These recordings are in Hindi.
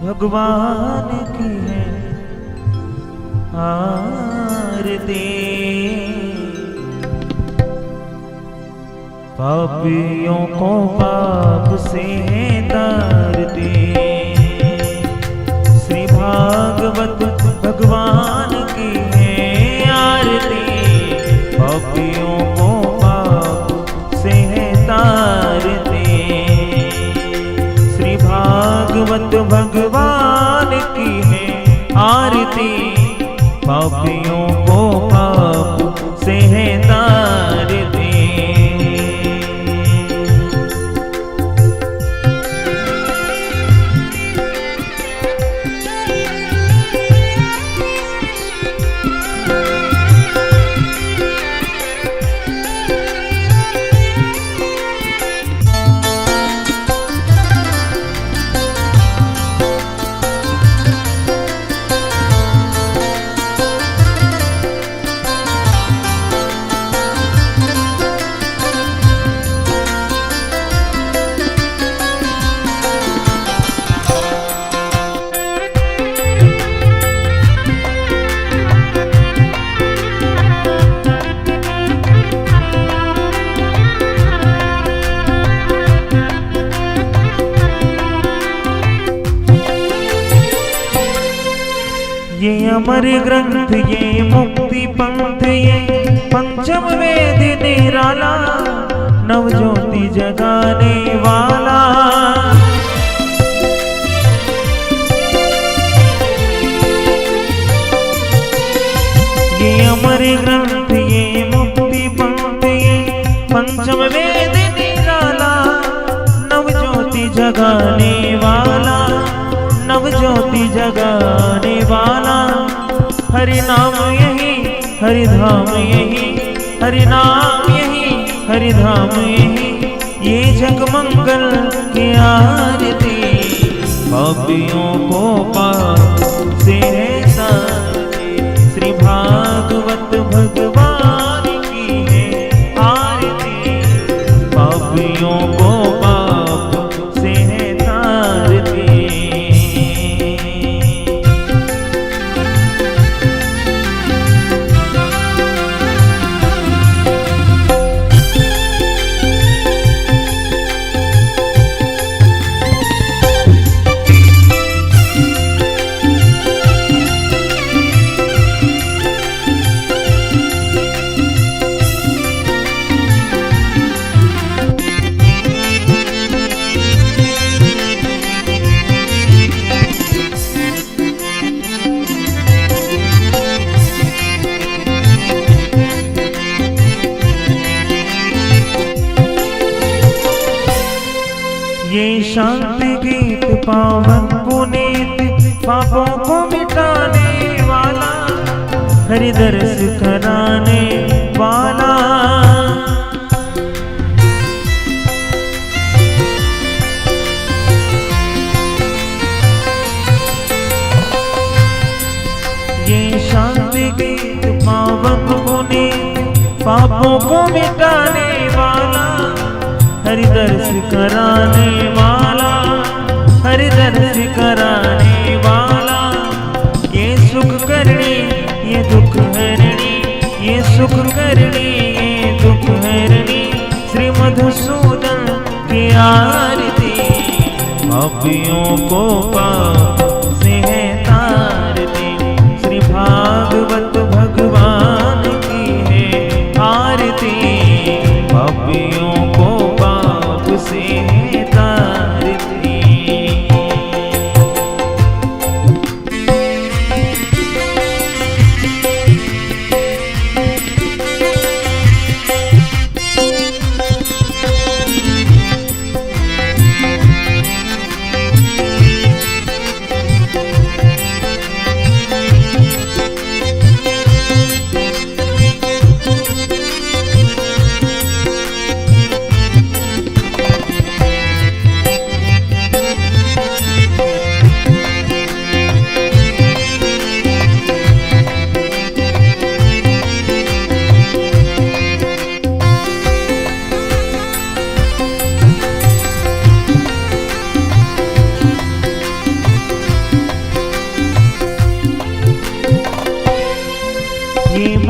भगवान की है आरती। पापियों को पाप से तारती। श्री भागवत भगवान की है आरती। पापियों को पाप से तारती। श्री भागवत भगवान की है आरती। पापियों को पाप से तारती। ये अमर ग्रंथ, ये मुक्ति पंथ, ये पंचम वेद निराला, नव ज्योति जगाने वाला। ये अमर ग्रंथ, ये मुक्ति पंथ, ये पंचम वेद निराला, नव ज्योति जगाने वाला, नव ज्योति जगाने वाला। हरि नाम यही, हरि धाम यही, हरि नाम यही, हरि धाम यही, ये जग मंगल की आरती। पापियों को पाप से तारती। श्री भागवत भगवान की है आरती। पापियों को पाप से तारती। ये शांति गीत पावन पुनीत, पापों को मिटाने वाला, हरि दर्श कराने वाला। ये शांति गीत पावन पुनीत, पापों को मिटाने वाला, हरि दर्श कराने वाला, हरि दर्श कराने वाला। ये सुख करनी, ये दुख हरणी, ये सुख करनी, ये दुख हरणी, श्री मधुसूदन की आरती। पापियों को पाप से तारती। श्री भागवत भगवान की है आरती। पापियों को पाप से तारती।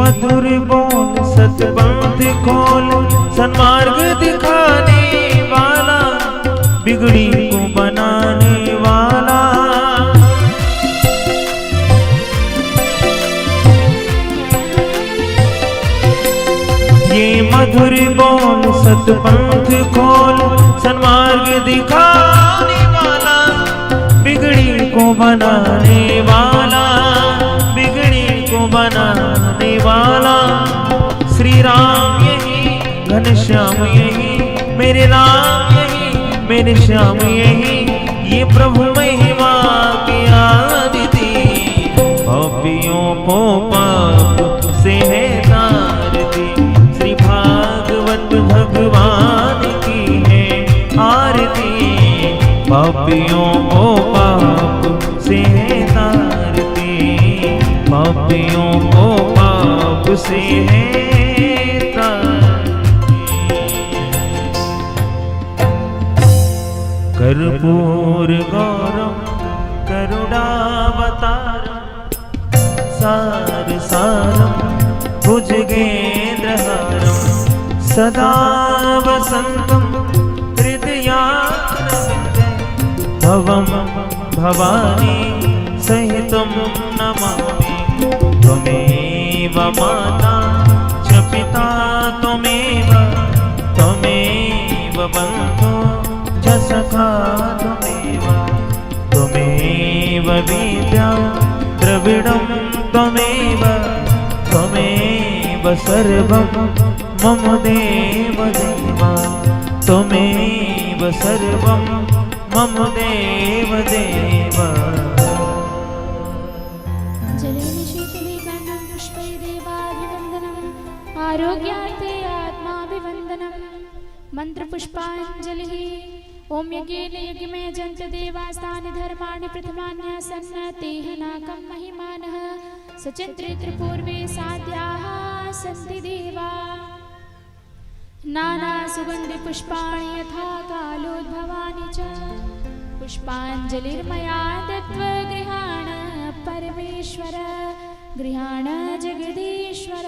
मधुर बोल सतपंथ खोल, सन्मार्ग दिखाने वाला, बिगड़ी को बनाने वाला। ये मधुर बोल सतपंथ खोल, सन्मार्ग दिखाने वाला, बिगड़ी को बनाने वाला, बिगड़ी को बनाने वाला। श्री राम यही, घनश्याम यही, मेरे राम यही, मेरे श्याम यही, ये प्रभु महिमा की आरती। पापियों को पाप से है तारती, श्री भागवत भगवान की है आरती। पापियों को पाप से है तारती, पापियों को पाप से है तारती। कर्पूर गौरम करुणावतारम, सार सारम भुजगेन्द्रहारम, सदा वसंतम हृदयारविन्दे, भवम भवानी सहितं नमामि। त्वमेव माता च पिता त्वमेव, त्वमेव बन्धो च सखा त्वमेव, त्वमेव विद्या द्रविणं त्वमेव, त्वमेव सर्वं मम देव देव, त्वमेव सर्वं मम देव देव। जलेन शीतले कर्णं पुष्पै देवाभिवन्दनम्, आरोग्यार्थे आत्माभिवन्दनम्। मन्त्रपुष्पाञ्जलिः। ॐ यज्ञेन यज्ञमय जन्त देवास्तानि धर्माणि प्रथमान्यासन्न तेह नाकं महिमानः, सचिन्त्रे त्रिपूर्वे साध्याः सन्ति देवा। नानासुगन्धिपुष्पाणि यथा कालोद्भवानि च, पुष्पाञ्जलिर्मया दत्त्वा गृहाण परमेश्वर, गृहाण जगदीश्वर।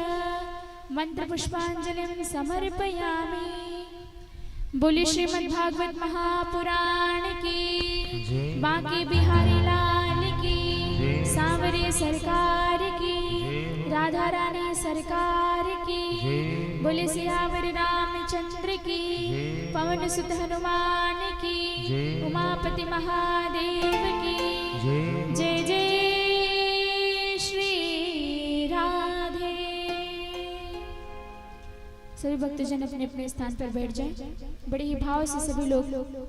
मन्त्रपुष्पाञ्जलिं समर्पयामि। बोले श्रीमद्भागवत महापुराण की, बांके बिहारी लाल की, सांवरे सरकार की, राधा रानी सरकार की। बोले सियावर रामचंद्र की, पवन सुत हनुमान की, उमापति महादेव की। जय जय श्री राधे। सभी भक्तजन अपने अपने स्थान पर बैठ जाएं। बड़े ही भाव से सभी लोग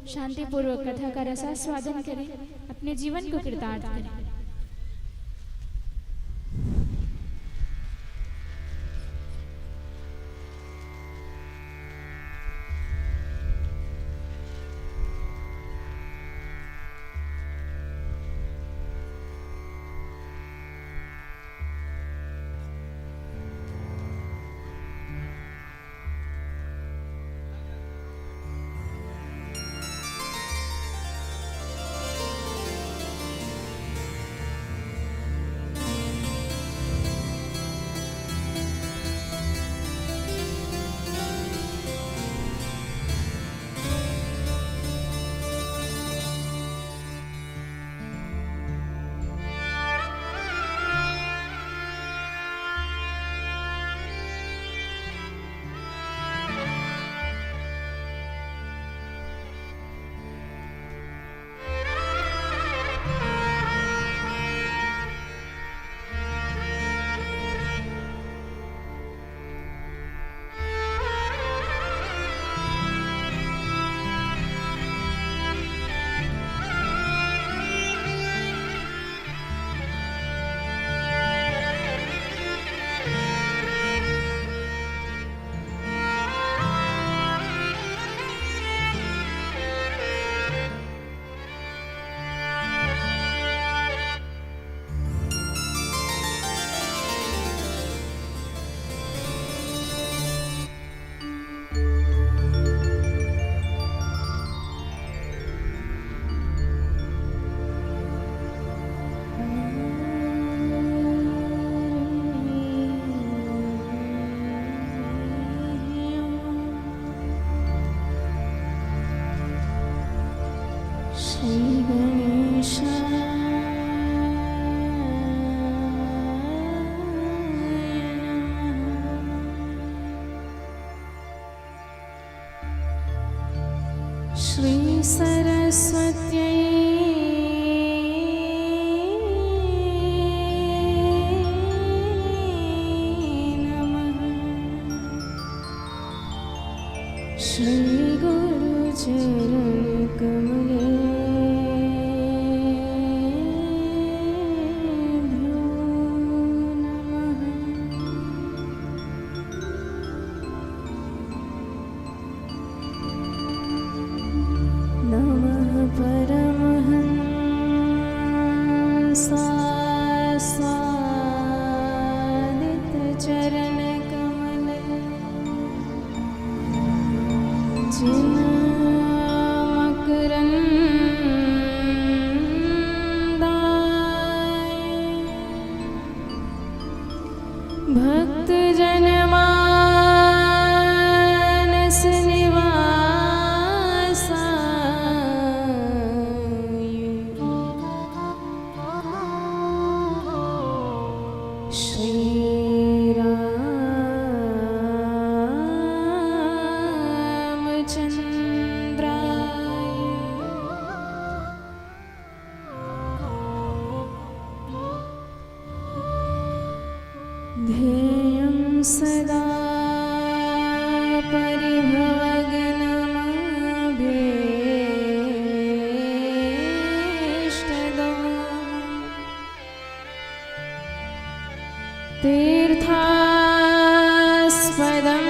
शांति पूर्वक कथा का रसास्वादन करें, अपने जीवन को कृतार्थ करें। श्री गुरु चरण कमले नमः परमहंसादित चरण कमले जिन भक्त जन मानस निवासा श्री रामचंद्राय ध्येयं सदा परिभवग्नमभीष्टदम् तीर्थास्पदं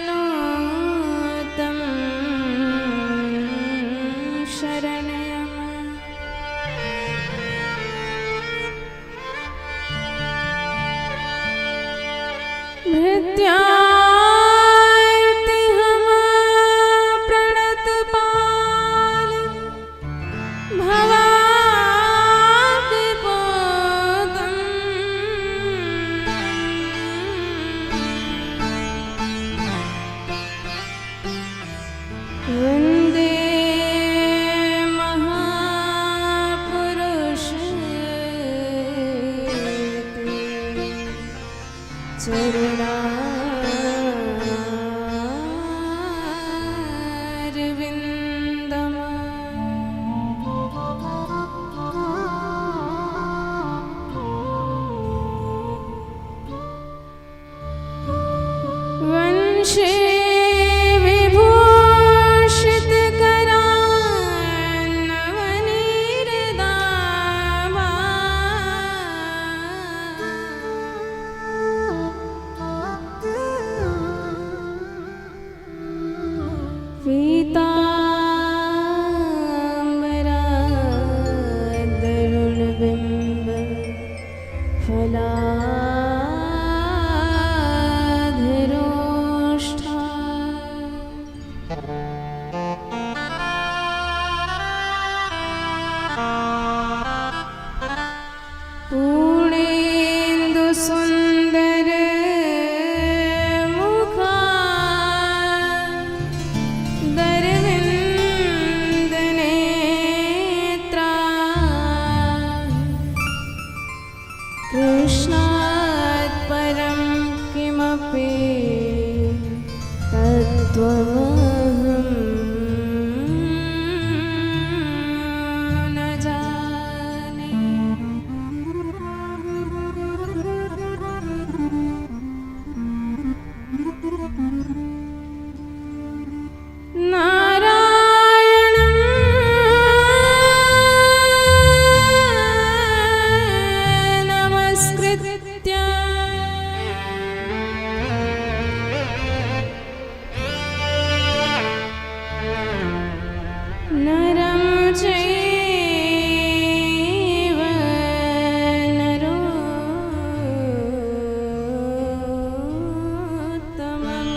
शिवविरिञ्चनोतं शरणम् मृत्यार्तिहम प्रणतपाल भवाब्धिपोतम् वन्दे महापुरुष चरणारविन्दम् वंशे विभूषितकरान्नवनीरदामा पीताम्बरादरुणबिम्ब फलाधरोष्ठा पूर्णेन्दुसुन्दर मुखा दरविन्दनेत्रा कृष्णात् परं किमपि तत्त्वमहं न जाने नारायणं नमस्कृत्य नरं चैव नरोत्तमम्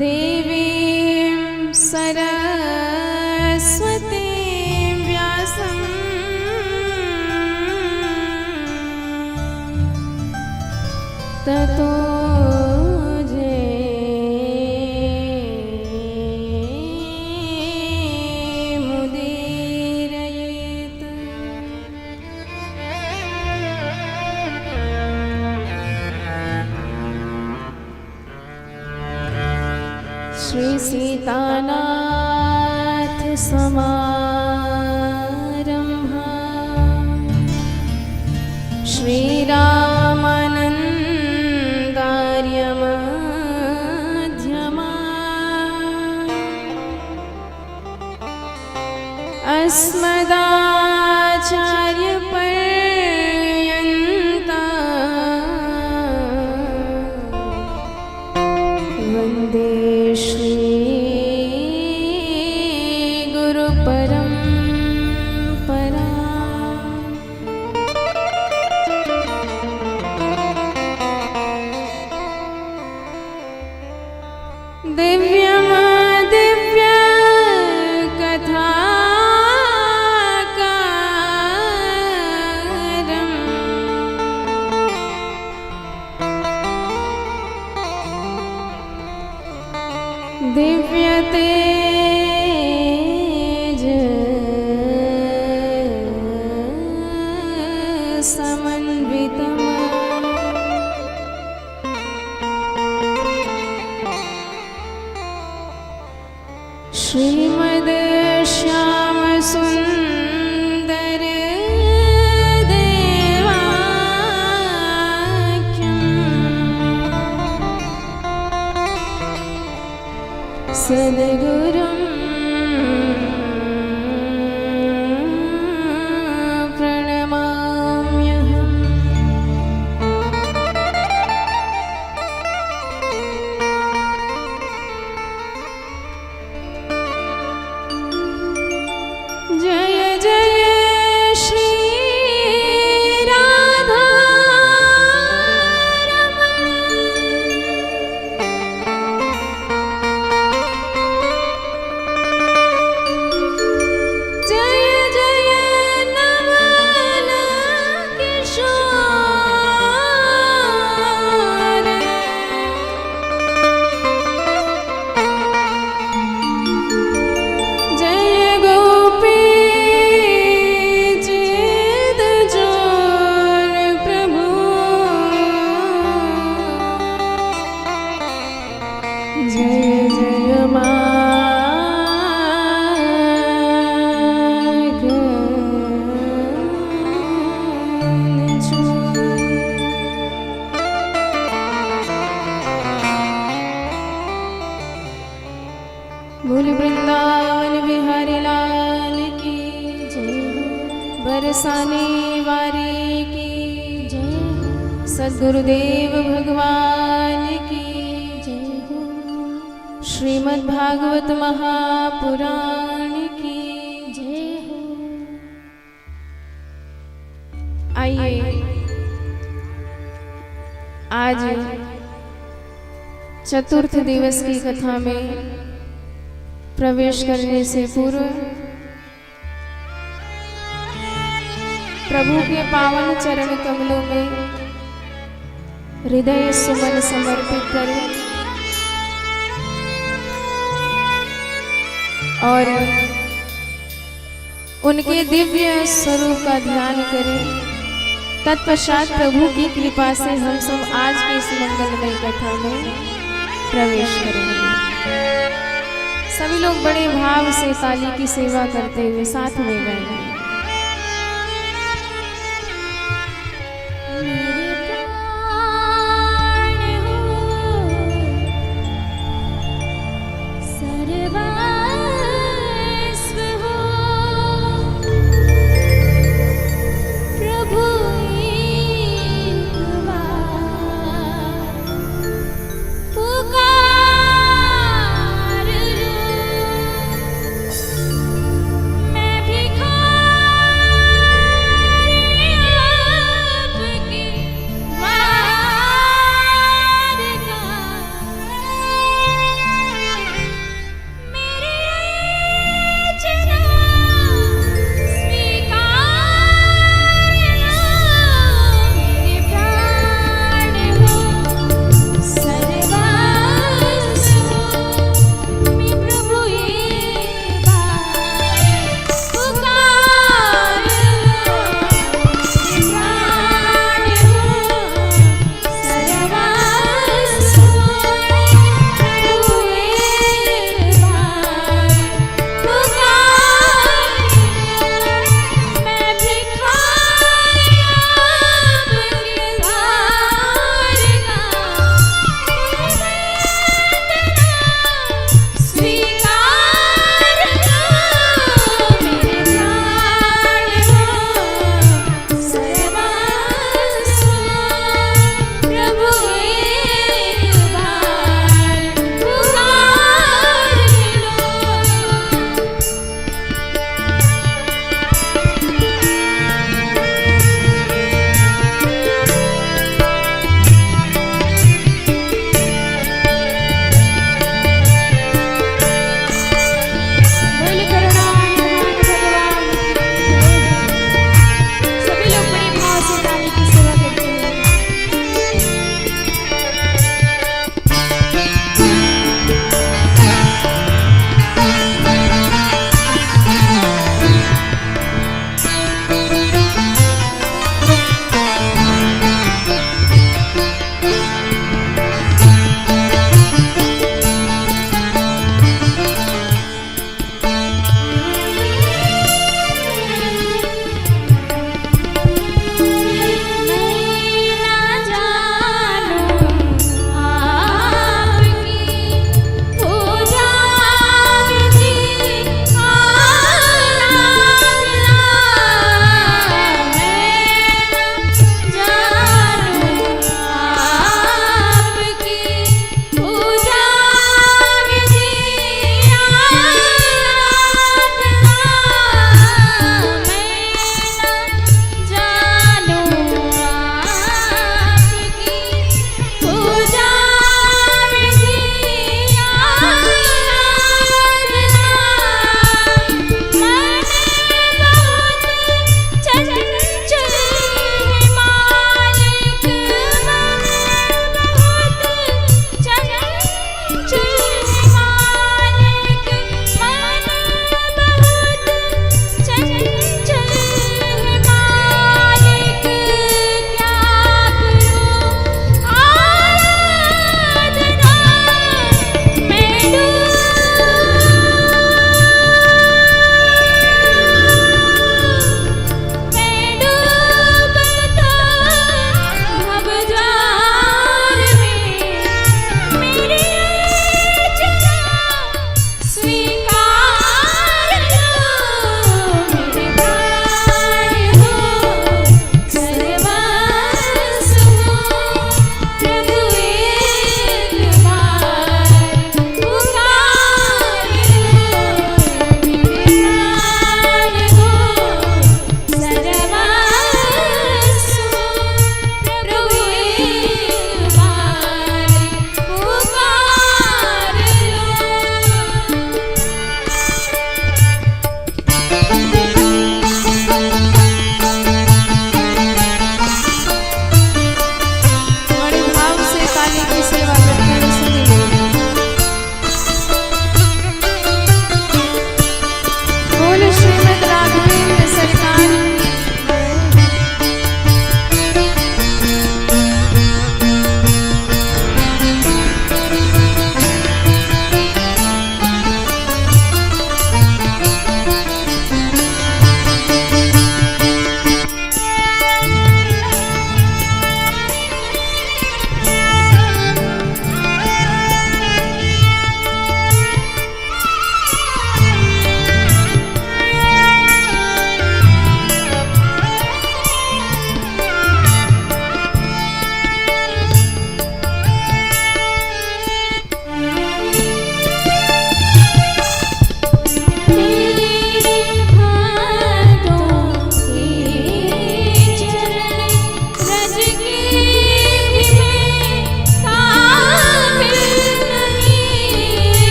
देवीं सरस्वतीं व्यासं ततो मुदीरयेत् श्री सीतानाथ समारंभा श्रीरामानन्दार्यमध्यमा अस्मदाचार्यपर्यन्ता वन्दे श्री गुरुपरम्परा। दिव्य कथाकारम् दिव्य तेज समन्वितम् श्रीमद् श्याम सुंदर देवाख्यम् सद्गुरुं प्रणमाम्यहम्। जय जय श्री राधा रमण। जय जय नवल किशोर। जय गोपी चिद जोर प्रभु। जय जय बोल वृंदावन बिहारी लाल की जय हो। बरसाने वारे की जय हो। सद्गुरुदेव भगवान की जय हो। श्रीमद् भागवत महापुराण की जय हो। आइए आज चतुर्थ दिवस की कथा में प्रवेश करने से पूर्व प्रभु के पावन चरण कमलों में हृदय सुमन समर्पित करें और उनके दिव्य स्वरूप का ध्यान करें। तत्पश्चात प्रभु की कृपा से हम सब आज की इस मंगलमय कथा में प्रवेश करेंगे। सभी लोग बड़े भाव से ताली की सेवा करते हुए साथ में गाएंगे। मेरे प्राण हो सर्वस्व हो प्रभु एक बार पुकार लो। मैं भिखारी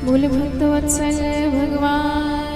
मूल भक्त वत्सल भगवान